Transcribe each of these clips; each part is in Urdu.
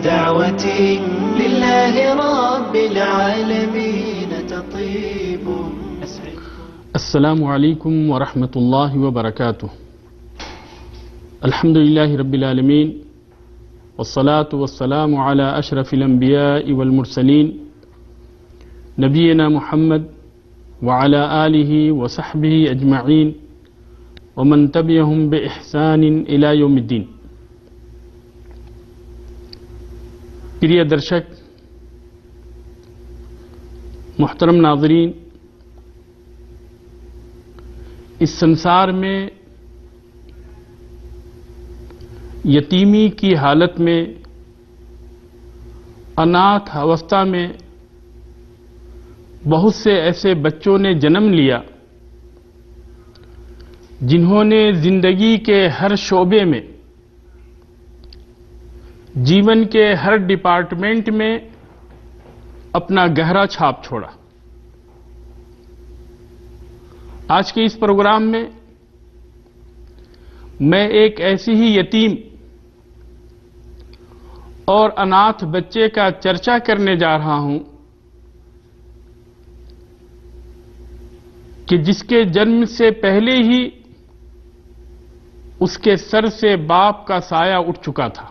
دعوتي لله رب العالمين تطيب. السلام علیکم ورحمۃ اللہ وبرکاتہ. الحمد للہ رب العالمین والصلاة والسلام علی اشرف الانبیاء والمرسلین نبینا محمد وعلی آلہ وصحبہ اجمعین ومن تبعہم بإحسان الی یوم الدین. پریہ درشک، محترم ناظرین، اس سنسار میں یتیمی کی حالت میں، اناتھ اوستھا میں بہت سے ایسے بچوں نے جنم لیا جنہوں نے زندگی کے ہر شعبے میں، جیون کے ہر ڈپارٹمنٹ میں اپنا گہرا چھاپ چھوڑا. آج کے اس پروگرام میں میں ایک ایسی ہی یتیم اور اناتھ بچے کا چرچا کرنے جا رہا ہوں کہ جس کے جنم سے پہلے ہی اس کے سر سے باپ کا سایہ اٹھ چکا تھا.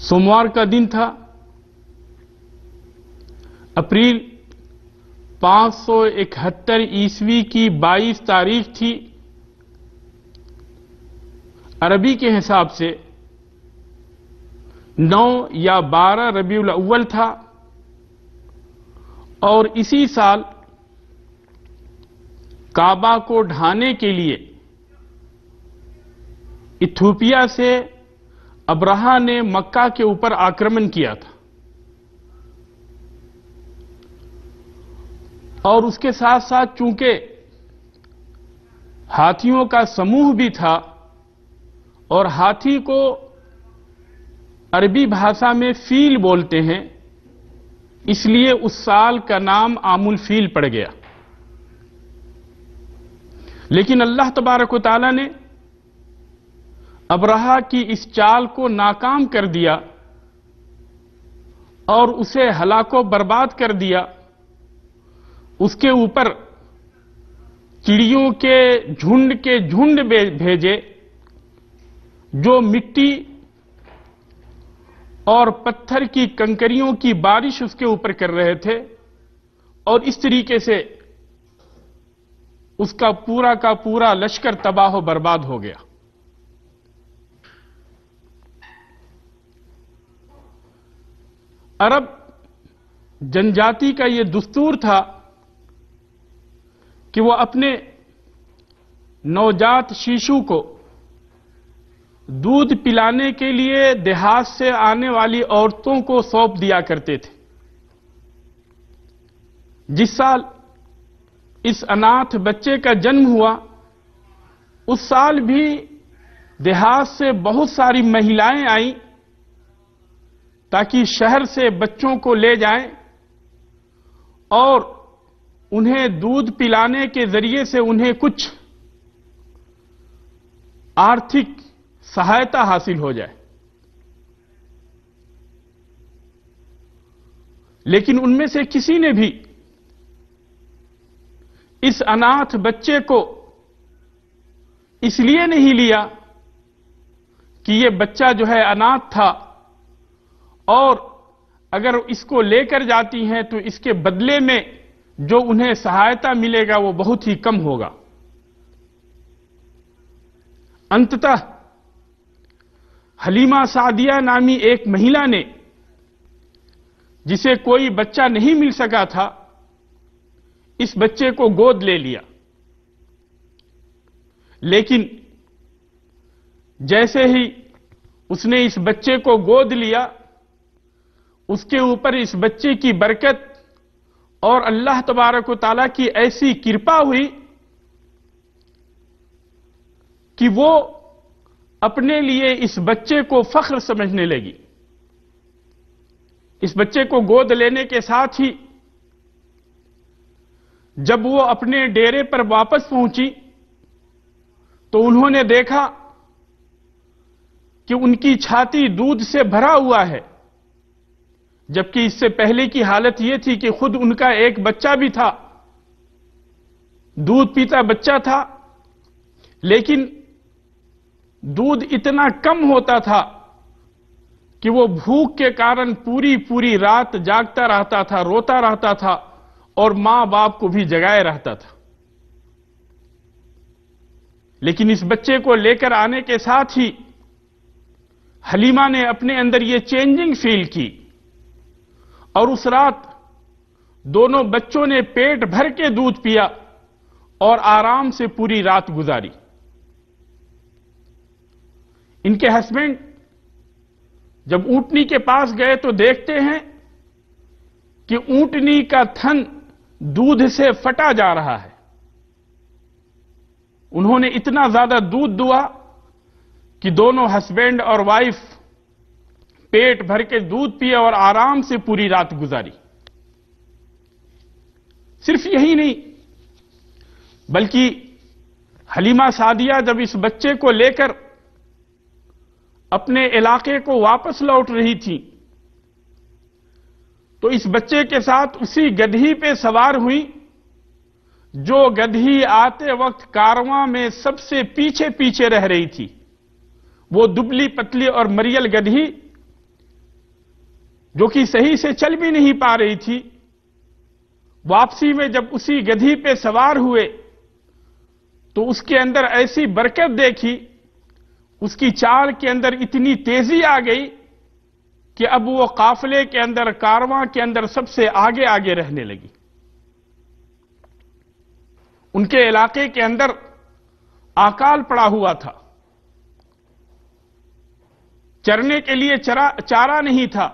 سوموار کا دن تھا، اپریل 571 عیسوی کی 22 تاریخ تھی. عربی کے حساب سے 9 یا 12 ربیع الاول تھا، اور اسی سال کعبہ کو ڈھانے کے لیے ایتھوپیا سے ابرہہ نے مکہ کے اوپر آکرمن کیا تھا، اور اس کے ساتھ ساتھ چونکہ ہاتھیوں کا سموہ بھی تھا، اور ہاتھی کو عربی بھاشا میں فیل بولتے ہیں، اس لیے اس سال کا نام عام الفیل پڑ گیا. لیکن اللہ تبارک و تعالی نے ابرہہ کی اس چال کو ناکام کر دیا اور اسے ہلاک و برباد کر دیا. اس کے اوپر چڑیوں کے جھنڈ بھیجے جو مٹی اور پتھر کی کنکریوں کی بارش اس کے اوپر کر رہے تھے، اور اس طریقے سے اس کا پورا لشکر تباہ و برباد ہو گیا. عرب جنجاتی کا یہ دستور تھا کہ وہ اپنے نوجات شیشو کو دودھ پلانے کے لیے دیہات سے آنے والی عورتوں کو سونپ دیا کرتے تھے. جس سال اس اناتھ بچے کا جنم ہوا، اس سال بھی دیہات سے بہت ساری مہیلائیں آئیں تاکہ شہر سے بچوں کو لے جائیں اور انہیں دودھ پلانے کے ذریعے سے انہیں کچھ آرتھک سہایتا حاصل ہو جائے. لیکن ان میں سے کسی نے بھی اس اناتھ بچے کو اس لیے نہیں لیا کہ یہ بچہ جو ہے اناتھ تھا، اور اگر اس کو لے کر جاتی ہیں تو اس کے بدلے میں جو انہیں سہایتا ملے گا وہ بہت ہی کم ہوگا. انتتہ حلیمہ سعدیہ نامی ایک مہیلا نے، جسے کوئی بچہ نہیں مل سکا تھا، اس بچے کو گود لے لیا. لیکن جیسے ہی اس نے اس بچے کو گود لیا، اس کے اوپر اس بچے کی برکت اور اللہ تبارک و تعالیٰ کی ایسی کرپا ہوئی کہ وہ اپنے لیے اس بچے کو فخر سمجھنے لگی. اس بچے کو گود لینے کے ساتھ ہی جب وہ اپنے ڈیرے پر واپس پہنچی تو انہوں نے دیکھا کہ ان کی چھاتی دودھ سے بھرا ہوا ہے، جبکہ اس سے پہلے کی حالت یہ تھی کہ خود ان کا ایک بچہ بھی تھا، دودھ پیتا بچہ تھا، لیکن دودھ اتنا کم ہوتا تھا کہ وہ بھوک کے کارن پوری رات جاگتا رہتا تھا، روتا رہتا تھا اور ماں باپ کو بھی جگائے رہتا تھا۔ لیکن اس بچے کو لے کر آنے کے ساتھ ہی حلیمہ نے اپنے اندر یہ چینجنگ فیل کی، اور اس رات دونوں بچوں نے پیٹ بھر کے دودھ پیا اور آرام سے پوری رات گزاری۔ ان کے ہسبینڈ جب اونٹنی کے پاس گئے تو دیکھتے ہیں کہ اونٹنی کا تھن دودھ سے پھٹا جا رہا ہے۔ انہوں نے اتنا زیادہ دودھ دوا کہ دونوں ہسبینڈ اور وائف پیٹ بھر کے دودھ پیے اور آرام سے پوری رات گزاری۔ صرف یہی نہیں، بلکہ حلیمہ سعدیہ جب اس بچے کو لے کر اپنے علاقے کو واپس لوٹ رہی تھی تو اس بچے کے ساتھ اسی گدھی پہ سوار ہوئی جو گدھی آتے وقت کارواں میں سب سے پیچھے رہ رہی تھی۔ وہ دبلی پتلی اور مریل گدھی جو کہ صحیح سے چل بھی نہیں پا رہی تھی، واپسی میں جب اسی گدھی پہ سوار ہوئے تو اس کے اندر ایسی برکت دیکھی، اس کی چال کے اندر اتنی تیزی آ گئی کہ اب وہ قافلے کے اندر، کارواں کے اندر سب سے آگے رہنے لگی۔ ان کے علاقے کے اندر آکال پڑا ہوا تھا، چرنے کے لیے چارہ نہیں تھا،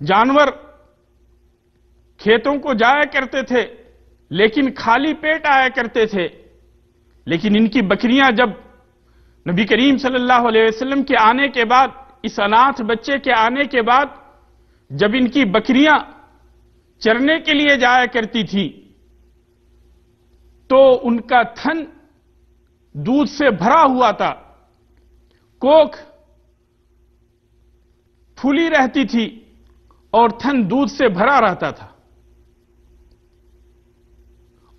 جانور کھیتوں کو جایا کرتے تھے لیکن خالی پیٹ آیا کرتے تھے، لیکن ان کی بکریاں جب نبی کریم صلی اللہ علیہ وسلم کے آنے کے بعد، اس اناتھ بچے کے آنے کے بعد جب ان کی بکریاں چرنے کے لیے جایا کرتی تھی تو ان کا تھن دودھ سے بھرا ہوا تھا، کوکھ پھولی رہتی تھی اور تھن دودھ سے بھرا رہتا تھا۔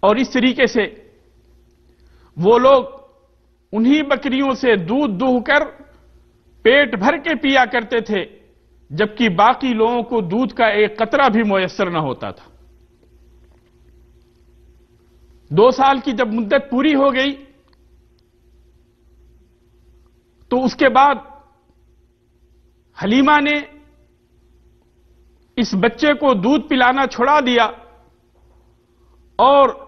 اور اس طریقے سے وہ لوگ انہی بکریوں سے دودھ دوہ کر پیٹ بھر کے پیا کرتے تھے، جبکہ باقی لوگوں کو دودھ کا ایک قطرہ بھی میسر نہ ہوتا تھا۔ 2 سال کی جب مدت پوری ہو گئی تو اس کے بعد حلیمہ نے اس بچے کو دودھ پلانا چھوڑا دیا اور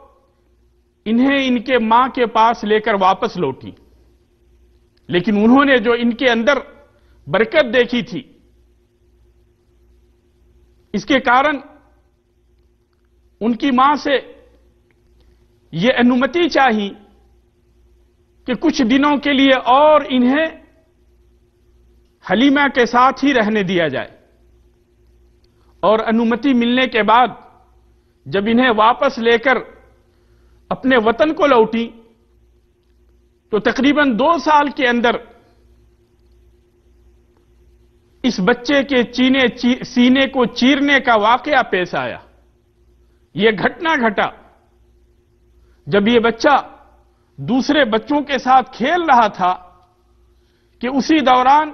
انہیں ان کے ماں کے پاس لے کر واپس لوٹی۔ لیکن انہوں نے جو ان کے اندر برکت دیکھی تھی، اس کے کارن ان کی ماں سے یہ انومتی چاہی کہ کچھ دنوں کے لیے اور انہیں حلیمہ کے ساتھ ہی رہنے دیا جائے، اور انومتی ملنے کے بعد جب انہیں واپس لے کر اپنے وطن کو لوٹی تو تقریباً 2 سال کے اندر اس بچے کے سینے کو چیرنے کا واقعہ پیش آیا۔ یہ گھٹنا گھٹا جب یہ بچہ دوسرے بچوں کے ساتھ کھیل رہا تھا کہ اسی دوران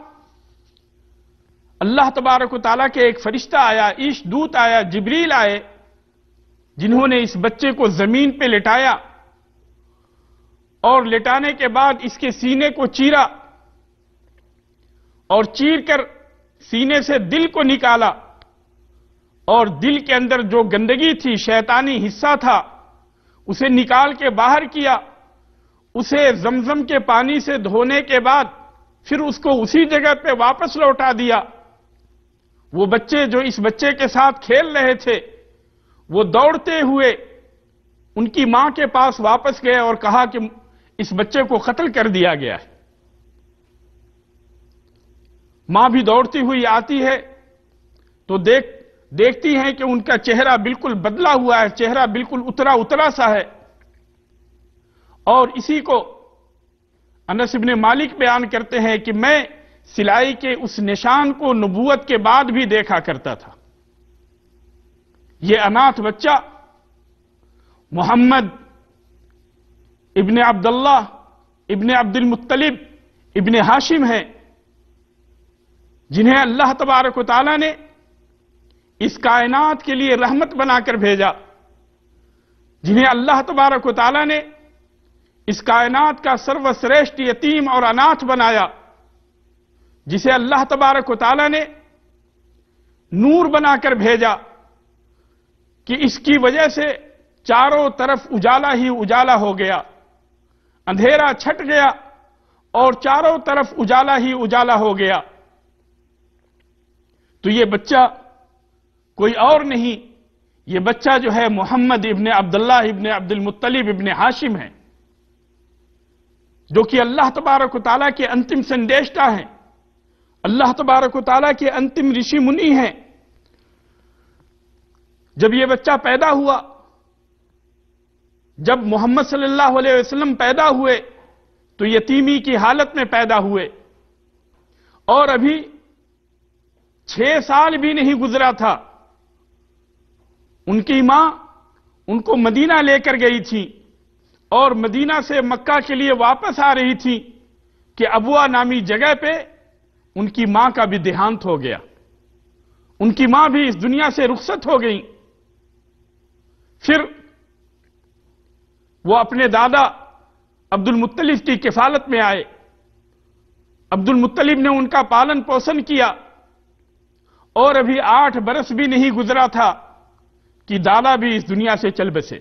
اللہ تبارک و تعالیٰ کے ایک فرشتہ آیا، عیش دوت آیا، جبریل آئے، جنہوں نے اس بچے کو زمین پہ لٹایا اور لٹانے کے بعد اس کے سینے کو چیرا اور چیر کر سینے سے دل کو نکالا، اور دل کے اندر جو گندگی تھی، شیطانی حصہ تھا، اسے نکال کے باہر کیا، اسے زمزم کے پانی سے دھونے کے بعد پھر اس کو اسی جگہ پہ واپس لوٹا دیا۔ وہ بچے جو اس بچے کے ساتھ کھیل رہے تھے وہ دوڑتے ہوئے ان کی ماں کے پاس واپس گئے اور کہا کہ اس بچے کو قتل کر دیا گیا ہے۔ ماں بھی دوڑتی ہوئی آتی ہے تو دیکھتی ہیں کہ ان کا چہرہ بالکل بدلا ہوا ہے، چہرہ بالکل اترا سا ہے، اور اسی کو انس ابن مالک بیان کرتے ہیں کہ میں سلائی کے اس نشان کو نبوت کے بعد بھی دیکھا کرتا تھا۔ یہ اناتھ بچہ محمد ابن عبداللہ ابن عبد المطلب ابن ہاشم ہے، جنہیں اللہ تبارک و تعالیٰ نے اس کائنات کے لیے رحمت بنا کر بھیجا، جنہیں اللہ تبارک و تعالیٰ نے اس کائنات کا سروشریشٹھ یتیم اور اناتھ بنایا، جسے اللہ تبارک و تعالیٰ نے نور بنا کر بھیجا کہ اس کی وجہ سے چاروں طرف اجالا ہی اجالا ہو گیا، اندھیرا چھٹ گیا اور چاروں طرف اجالا ہی اجالا ہو گیا۔ تو یہ بچہ کوئی اور نہیں، یہ بچہ جو ہے محمد ابن عبداللہ ابن عبد المطلب ابن ہاشم ہے، جو کہ اللہ تبارک و تعالیٰ کے انتم سندیشتا ہیں، اللہ تبارک و تعالیٰ کے انتم رشی منی ہیں۔ جب یہ بچہ پیدا ہوا، جب محمد صلی اللہ علیہ وسلم پیدا ہوئے تو یتیمی کی حالت میں پیدا ہوئے، اور ابھی 6 سال بھی نہیں گزرا تھا۔ ان کی ماں ان کو مدینہ لے کر گئی تھی اور مدینہ سے مکہ کے لیے واپس آ رہی تھی کہ ابوا نامی جگہ پہ ان کی ماں کا بھی دیہانت ہو گیا، ان کی ماں بھی اس دنیا سے رخصت ہو گئی۔ پھر وہ اپنے دادا عبد المطلب کی کفالت میں آئے، عبد المطلب نے ان کا پالن پوشن کیا، اور ابھی 8 برس بھی نہیں گزرا تھا کہ دادا بھی اس دنیا سے چل بسے۔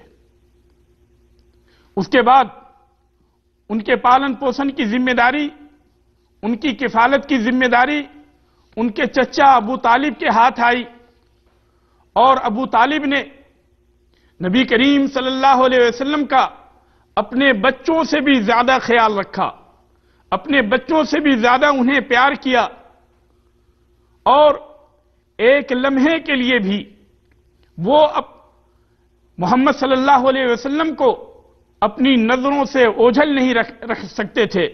اس کے بعد ان کے پالن پوشن کی ذمہ داری، ان کی کفالت کی ذمہ داری ان کے چچا ابو طالب کے ہاتھ آئی، اور ابو طالب نے نبی کریم صلی اللہ علیہ وسلم کا اپنے بچوں سے بھی زیادہ خیال رکھا، اپنے بچوں سے بھی زیادہ انہیں پیار کیا، اور ایک لمحے کے لیے بھی وہ محمد صلی اللہ علیہ وسلم کو اپنی نظروں سے اوجھل نہیں رکھ سکتے تھے۔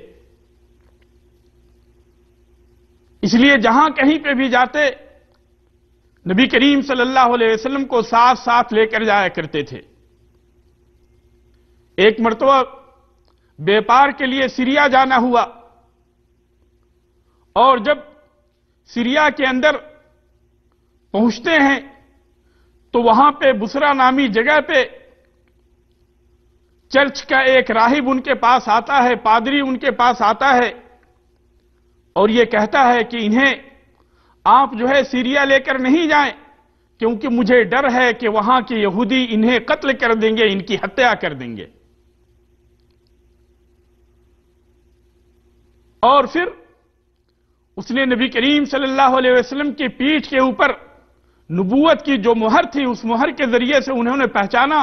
اس لیے جہاں کہیں پہ بھی جاتے نبی کریم صلی اللہ علیہ وسلم کو ساتھ ساتھ لے کر جایا کرتے تھے۔ ایک مرتبہ بیپار کے لیے سیریا جانا ہوا، اور جب سیریا کے اندر پہنچتے ہیں تو وہاں پہ بسرا نامی جگہ پہ چرچ کا ایک راہب ان کے پاس آتا ہے، پادری ان کے پاس آتا ہے، اور یہ کہتا ہے کہ انہیں آپ جو ہے سیریا لے کر نہیں جائیں، کیونکہ مجھے ڈر ہے کہ وہاں کے یہودی انہیں قتل کر دیں گے، ان کی ہتیا کر دیں گے۔ اور پھر اس نے نبی کریم صلی اللہ علیہ وسلم کی پیٹھ کے اوپر نبوت کی جو مہر تھی، اس مہر کے ذریعے سے انہوں نے پہچانا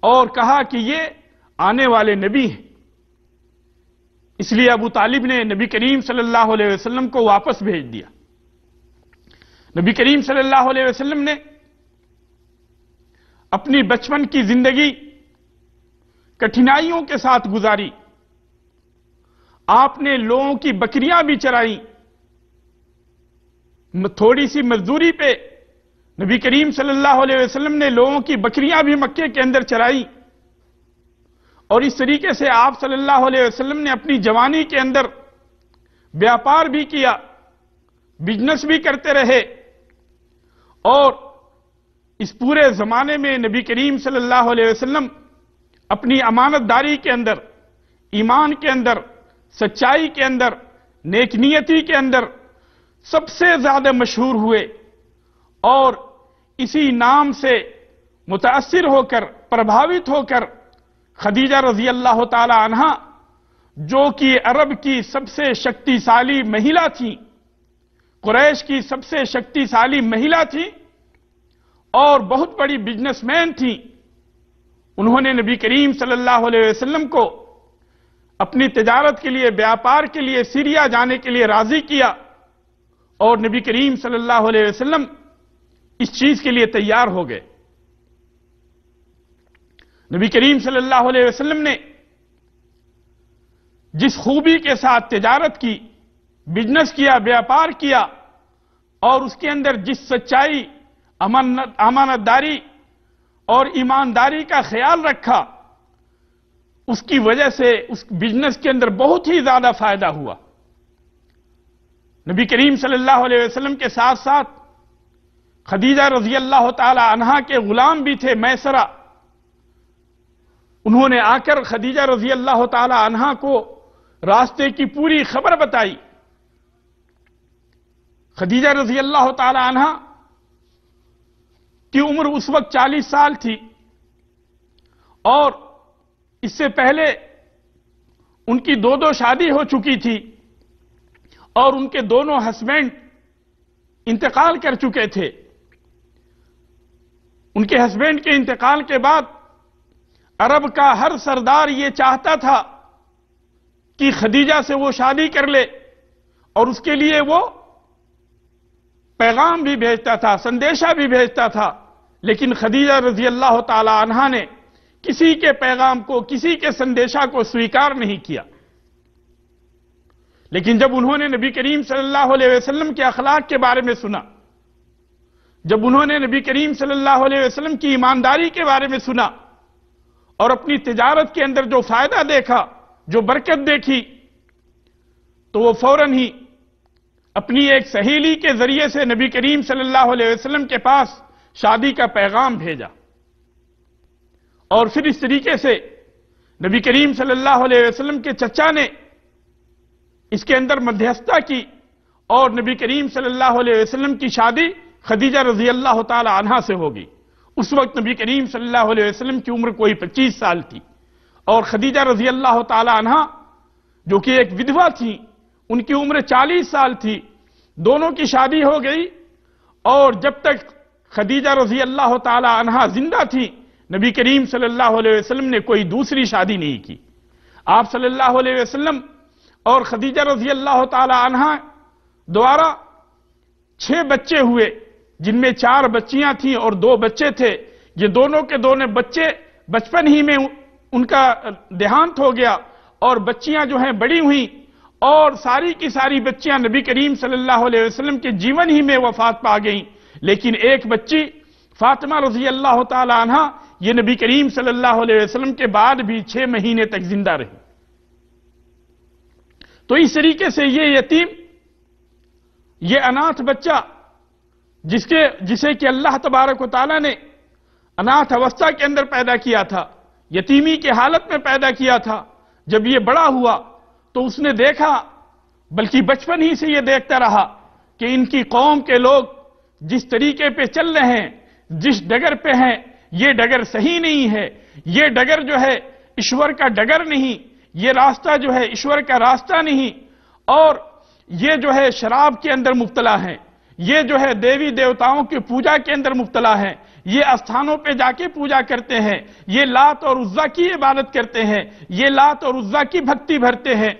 اور کہا کہ یہ آنے والے نبی ہیں۔ اس لیے ابو طالب نے نبی کریم صلی اللہ علیہ وسلم کو واپس بھیج دیا۔ نبی کریم صلی اللہ علیہ وسلم نے اپنی بچپن کی زندگی کٹھنائیوں کے ساتھ گزاری۔ آپ نے لوگوں کی بکریاں بھی چرائیں، تھوڑی سی مزدوری پہ نبی کریم صلی اللہ علیہ وسلم نے لوگوں کی بکریاں بھی مکے کے اندر چرائیں، اور اس طریقے سے آپ صلی اللہ علیہ وسلم نے اپنی جوانی کے اندر بیاپار بھی کیا، بزنس بھی کرتے رہے، اور اس پورے زمانے میں نبی کریم صلی اللہ علیہ وسلم اپنی امانت داری کے اندر، ایمان کے اندر، سچائی کے اندر، نیک نیتی کے اندر سب سے زیادہ مشہور ہوئے، اور اسی نام سے متاثر ہو کر، پربھاوت ہو کر خدیجہ رضی اللہ تعالی عنہا، جو کہ عرب کی سب سے شکتیشالی مہیلا تھی، قریش کی سب سے شکتیشالی مہیلا تھی اور بہت بڑی بزنس مین تھی، انہوں نے نبی کریم صلی اللہ علیہ وسلم کو اپنی تجارت کے لیے، بیاپار کے لیے سیریا جانے کے لیے راضی کیا، اور نبی کریم صلی اللہ علیہ وسلم اس چیز کے لیے تیار ہو گئے۔ نبی کریم صلی اللہ علیہ وسلم نے جس خوبی کے ساتھ تجارت کی، بزنس کیا، بیاپار کیا، اور اس کے اندر جس سچائی، امانت داری اور ایمانداری کا خیال رکھا، اس کی وجہ سے اس بزنس کے اندر بہت ہی زیادہ فائدہ ہوا۔ نبی کریم صلی اللہ علیہ وسلم کے ساتھ ساتھ خدیجہ رضی اللہ تعالی عنہا کے غلام بھی تھے میسرہ۔ انہوں نے آ کر خدیجہ رضی اللہ تعالی عنہا کو راستے کی پوری خبر بتائی۔ خدیجہ رضی اللہ تعالی عنہا کی عمر اس وقت 40 سال تھی، اور اس سے پہلے ان کی دو شادی ہو چکی تھی، اور ان کے دونوں ہسبینڈ انتقال کر چکے تھے۔ ان کے ہسبینڈ کے انتقال کے بعد عرب کا ہر سردار یہ چاہتا تھا کہ خدیجہ سے وہ شادی کر لے، اور اس کے لیے وہ پیغام بھی بھیجتا تھا، سندیشہ بھی بھیجتا تھا، لیکن خدیجہ رضی اللہ تعالی عنہا نے کسی کے پیغام کو، کسی کے سندیشہ کو سویکار نہیں کیا۔ لیکن جب انہوں نے نبی کریم صلی اللہ علیہ وسلم کے اخلاق کے بارے میں سنا، جب انہوں نے نبی کریم صلی اللہ علیہ وسلم کی ایمانداری کے بارے میں سنا، اور اپنی تجارت کے اندر جو فائدہ دیکھا، جو برکت دیکھی، تو وہ فوراً ہی اپنی ایک سہیلی کے ذریعے سے نبی کریم صلی اللہ علیہ وسلم کے پاس شادی کا پیغام بھیجا، اور پھر اس طریقے سے نبی کریم صلی اللہ علیہ وسلم کے چچا نے اس کے اندر مدھیستہ کی، اور نبی کریم صلی اللہ علیہ وسلم کی شادی خدیجہ رضی اللہ تعالی عنہا سے ہوگی۔ اس وقت نبی کریم صلی اللہ علیہ وسلم کی عمر کوئی 25 سال تھی، اور خدیجہ رضی اللہ تعالی عنہا جو کہ ایک ودھوا تھی، ان کی عمر 40 سال تھی۔ دونوں کی شادی ہو گئی، اور جب تک خدیجہ رضی اللہ تعالی عنہا زندہ تھی، نبی کریم صلی اللہ علیہ وسلم نے کوئی دوسری شادی نہیں کی۔ آپ صلی اللہ علیہ وسلم اور خدیجہ رضی اللہ تعالی عنہا دوبارہ 6 بچے ہوئے، جن میں 4 بچیاں تھیں اور 2 بچے تھے۔ یہ دونوں کے دونوں بچے بچپن ہی میں ان کا دیہانت ہو گیا، اور بچیاں جو ہیں بڑی ہوئیں، اور ساری کی ساری بچیاں نبی کریم صلی اللہ علیہ وسلم کے جیون ہی میں وفات پا گئیں، لیکن ایک بچی فاطمہ رضی اللہ تعالی عنہا یہ نبی کریم صلی اللہ علیہ وسلم کے بعد بھی 6 مہینے تک زندہ رہی۔ تو اس طریقے سے یہ یتیم، یہ اناتھ بچہ جسے کہ اللہ تبارک و تعالیٰ نے اناتھ اوستھا کے اندر پیدا کیا تھا، یتیمی کی حالت میں پیدا کیا تھا، جب یہ بڑا ہوا تو اس نے دیکھا، بلکہ بچپن ہی سے یہ دیکھتا رہا کہ ان کی قوم کے لوگ جس طریقے پہ چل رہے ہیں، جس ڈگر پہ ہیں، یہ ڈگر صحیح نہیں ہے، یہ ڈگر جو ہے ایشور کا ڈگر نہیں، یہ راستہ جو ہے ایشور کا راستہ نہیں، اور یہ جو ہے شراب کے اندر مبتلا ہیں، یہ جو ہے دیوی دیوتاؤں کی پوجا کے اندر مبتلا ہیں، یہ استھانوں پہ جا کے پوجا کرتے ہیں، یہ لات اور عزا کی عبادت کرتے ہیں، یہ لات اور عزا کی بھکتی بھرتے ہیں،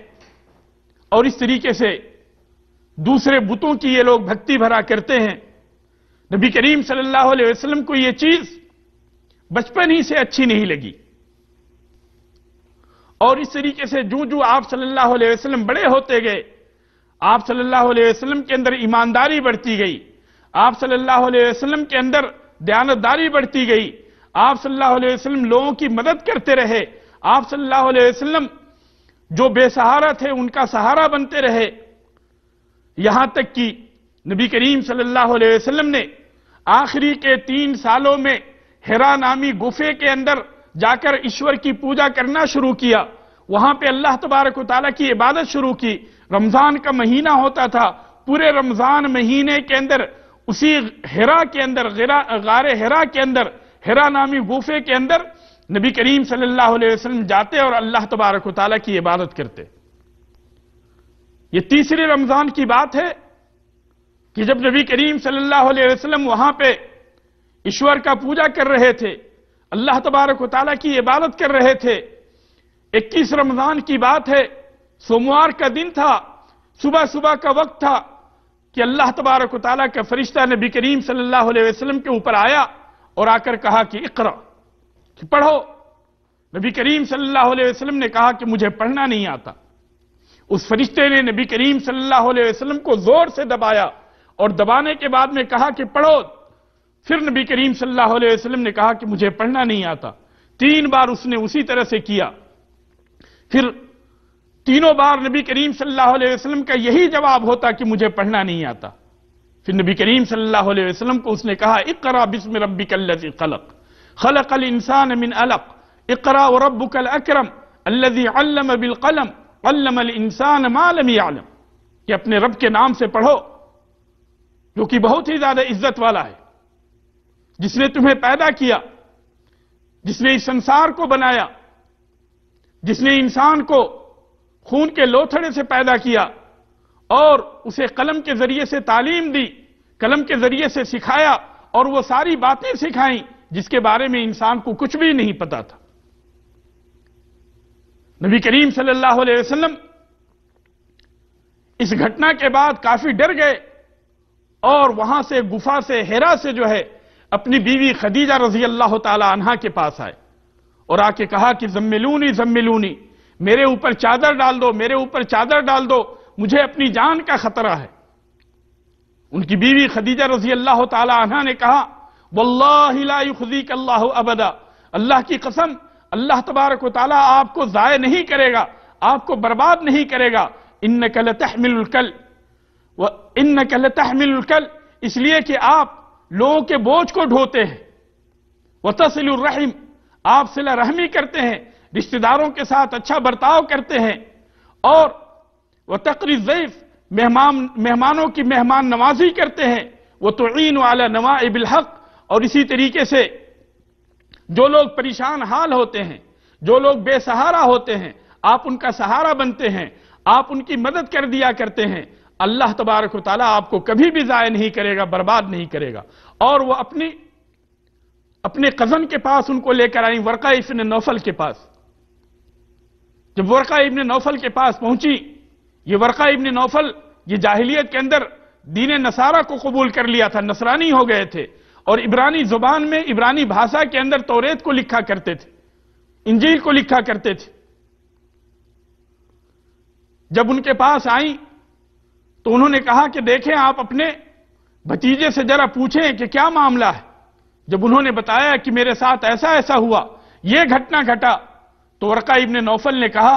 اور اس طریقے سے دوسرے بتوں کی یہ لوگ بھکتی بھرا کرتے ہیں۔ نبی کریم صلی اللہ علیہ وسلم کو یہ چیز بچپن ہی سے اچھی نہیں لگی، اور اس طریقے سے جو آپ صلی اللہ علیہ وسلم بڑے ہوتے گئے، آپ صلی اللہ علیہ وسلم کے اندر ایمانداری بڑھتی گئی، آپ صلی اللہ علیہ وسلم کے اندر دیانتداری بڑھتی گئی، آپ صلی اللہ علیہ وسلم لوگوں کی مدد کرتے رہے، آپ صلی اللہ علیہ وسلم جو بے سہارا تھے ان کا سہارا بنتے رہے، یہاں تک کہ نبی کریم صلی اللہ علیہ وسلم نے آخری کے 3 سالوں میں ہرا نامی گفے کے اندر جا کر ایشور کی پوجا کرنا شروع کیا، وہاں پہ اللہ تبارک و تعالیٰ کی عبادت شروع کی۔ رمضان کا مہینہ ہوتا تھا، پورے رمضان مہینے کے اندر اسی ہرا کے اندر، غار ہرا کے اندر، ہرا نامی گفے کے اندر نبی کریم صلی اللہ علیہ وسلم جاتے اور اللہ تبارک و تعالیٰ کی عبادت کرتے۔ یہ تیسرے رمضان کی بات ہے کہ جب نبی کریم صلی اللہ علیہ وسلم وہاں پہ ایشور کا پوجا کر رہے تھے، اللہ تبارک و تعالیٰ کی عبادت کر رہے تھے۔ 21 رمضان کی بات ہے، سوموار کا دن تھا، صبح کا وقت تھا کہ اللہ تبارک و تعالیٰ کا فرشتہ نبی کریم صلی اللہ علیہ وسلم کے اوپر آیا اور آ کر کہا کہ اقرا، کہ پڑھو۔ نبی کریم صلی اللہ علیہ وسلم نے کہا کہ مجھے پڑھنا نہیں آتا۔ اس فرشتے نے نبی کریم صلی اللہ علیہ وسلم کو زور سے دبایا اور دبانے کے بعد میں کہا کہ پڑھو. پھر نبی کریم صلی اللہ علیہ وسلم نے کہا کہ مجھے پڑھنا نہیں آتا. 3 بار اس نے اسی طرح سے کیا. پھر تینوں بار نبی کریم صلی اللہ علیہ وسلم کا یہی جواب ہوتا کہ مجھے پڑھنا نہیں آتا. پھر نبی کریم صلی اللہ علیہ وسلم کو اس نے کہا اقرأ بسم ربک الذی خلق خلق الانسان من علق اقرأ وربک الاکرم الذی علم بالقلم علم الانسان ما لم يعلم. کہ اپنے رب کے نام سے پڑھو جو کہ بہت ہی زیادہ عزت والا ہے، جس نے تمہیں پیدا کیا، جس نے اس سنسار کو بنایا، جس نے انسان کو خون کے لوتھڑے سے پیدا کیا اور اسے قلم کے ذریعے سے تعلیم دی، قلم کے ذریعے سے سکھایا اور وہ ساری باتیں سکھائیں جس کے بارے میں انسان کو کچھ بھی نہیں پتا تھا. نبی کریم صلی اللہ علیہ وسلم اس گھٹنا کے بعد کافی ڈر گئے اور وہاں سے گفا سے ہیرا سے جو ہے اپنی بیوی خدیجہ رضی اللہ تعالی عنہا کے پاس آئے اور آ کے کہا کہ زملونی زملونی، میرے اوپر چادر ڈال دو، میرے اوپر چادر ڈال دو، مجھے اپنی جان کا خطرہ ہے. ان کی بیوی خدیجہ رضی اللہ تعالی عنہا نے کہا واللہ لا یخزیک اللہ ابدا، اللہ کی قسم اللہ تبارک و تعالی آپ کو ضائع نہیں کرے گا، آپ کو برباد نہیں کرے گا. انک لتحمل الکل وانک لتحمل الکل، اس لیے کہ آپ لوگوں کے بوجھ کو ڈھوتے ہیں. وتصل الرحم، آپ صلہ رحمی کرتے ہیں، رشتہ داروں کے ساتھ اچھا برتاؤ کرتے ہیں. اور وتقری الضیف، مہمانوں کی مہمان نوازی کرتے ہیں. وتعین علی نوائب الحق، اور اسی طریقے سے جو لوگ پریشان حال ہوتے ہیں، جو لوگ بے سہارا ہوتے ہیں، آپ ان کا سہارا بنتے ہیں، آپ ان کی مدد کر دیا کرتے ہیں. اللہ تبارک و تعالیٰ آپ کو کبھی بھی ضائع نہیں کرے گا، برباد نہیں کرے گا. اور وہ اپنے کزن کے پاس ان کو لے کر آئیں، ورقہ ابن نوفل کے پاس. جب ورقہ ابن نوفل کے پاس پہنچی، یہ ورقہ ابن نوفل یہ جاہلیت کے اندر دین نصارہ کو قبول کر لیا تھا، نصرانی ہو گئے تھے اور عبرانی زبان میں، عبرانی بھاشا کے اندر توریت کو لکھا کرتے تھے، انجیل کو لکھا کرتے تھے. جب ان کے پاس آئیں تو انہوں نے کہا کہ دیکھیں آپ اپنے بھتیجے سے ذرا پوچھیں کہ کیا معاملہ ہے. جب انہوں نے بتایا کہ میرے ساتھ ایسا ایسا ہوا، یہ گھٹنا گھٹا، تو ورقہ ابن نوفل نے کہا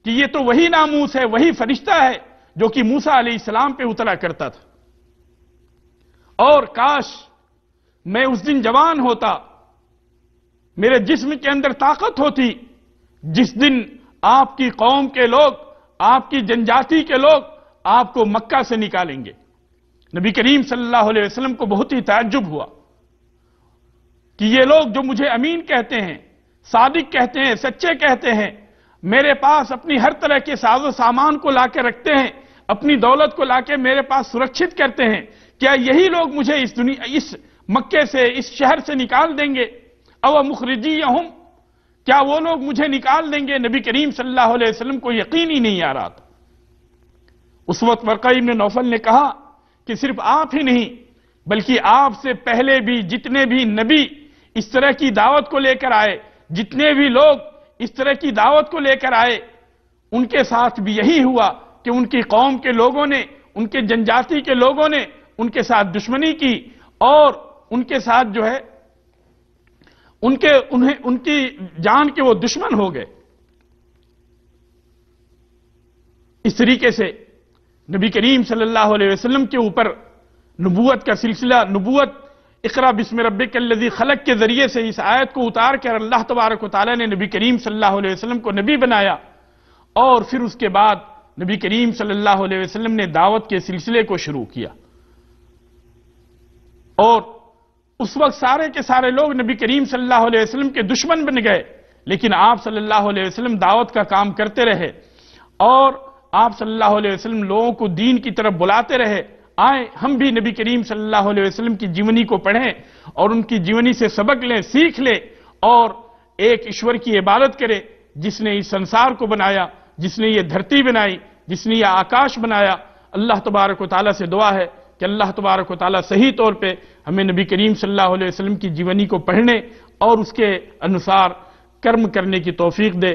کہ یہ تو وہی ناموس ہے، وہی فرشتہ ہے جو کہ موسیٰ علیہ السلام پہ اترا کرتا تھا. اور کاش میں اس دن جوان ہوتا، میرے جسم کے اندر طاقت ہوتی، جس دن آپ کی قوم کے لوگ، آپ کی جنجاتی کے لوگ آپ کو مکہ سے نکالیں گے. نبی کریم صلی اللہ علیہ وسلم کو بہت ہی تعجب ہوا کہ یہ لوگ جو مجھے امین کہتے ہیں، صادق کہتے ہیں، سچے کہتے ہیں، میرے پاس اپنی ہر طرح کے ساز و سامان کو لا کے رکھتے ہیں، اپنی دولت کو لا کے میرے پاس سرکشت کرتے ہیں، کیا یہی لوگ مجھے اس مکے سے، اس شہر سے نکال دیں گے؟ او مخرجیہم، کیا وہ لوگ مجھے نکال دیں گے؟ نبی کریم صلی اللہ علیہ وسلم کو یقین ہی نہیں آ رہا تھا. اس وقت ورقہ ابن نوفل نے کہا کہ صرف آپ ہی نہیں بلکہ آپ سے پہلے بھی جتنے بھی نبی اس طرح کی دعوت کو لے کر آئے، جتنے بھی لوگ اس طرح کی دعوت کو لے کر آئے، ان کے ساتھ بھی یہی ہوا کہ ان کی قوم کے لوگوں نے، ان کے جنجاتی کے لوگوں نے ان کے ساتھ دشمنی کی اور ان کے ساتھ جو ہے ان کی جان کے وہ دشمن ہو گئے. اس طریقے سے نبی کریم صلی اللہ علیہ وسلم کے اوپر نبوت کا سلسلہ، نبوت اقرا بسم ربک الذی خلق کے ذریعے سے اس آیت کو اتار کر اللہ تبارک و تعالیٰ نے نبی کریم صلی اللہ علیہ وسلم کو نبی بنایا. اور پھر اس کے بعد نبی کریم صلی اللہ علیہ وسلم نے دعوت کے سلسلے کو شروع کیا. اور اس وقت سارے کے سارے لوگ نبی کریم صلی اللہ علیہ وسلم کے دشمن بن گئے، لیکن آپ صلی اللہ علیہ وسلم دعوت کا کام کرتے رہے اور آپ صلی اللہ علیہ وسلم لوگوں کو دین کی طرف بلاتے رہے. آئیں ہم بھی نبی کریم صلی اللہ علیہ وسلم کی جیونی کو پڑھیں اور ان کی جیونی سے سبق لیں، سیکھ لیں اور ایک ایشور کی عبادت کریں جس نے اس سنسار کو بنایا، جس نے یہ دھرتی بنائی، جس نے یہ آکاش بنایا. اللہ تبارک و تعالیٰ سے دعا ہے کہ اللہ تبارک و تعالیٰ صحیح طور پہ ہمیں نبی کریم صلی اللہ علیہ وسلم کی جیونی کو پڑھنے اور اس کے انصار کرم کرنے کی توفیق دے.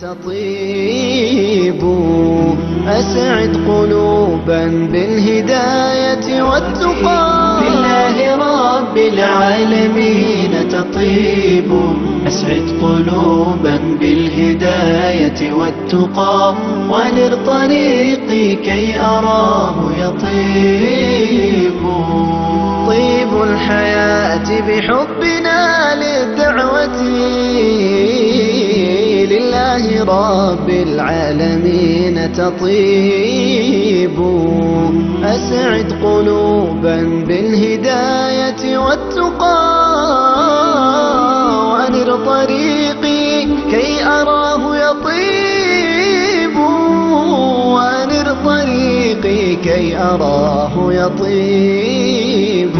تطيب أسعد قلوبا بالهداية والتقى لله رب العالمين تطيب أسعد قلوبا بالهداية والتقى ونر طريقي كي أراه يطيب طيب الحياة بحبنا للدعوة لله رب العالمين تطيب أسعد قلوبا بالهداية والتقى وأنر طريقي كي أراه يطيب وأنر طريقي كي أراه يطيب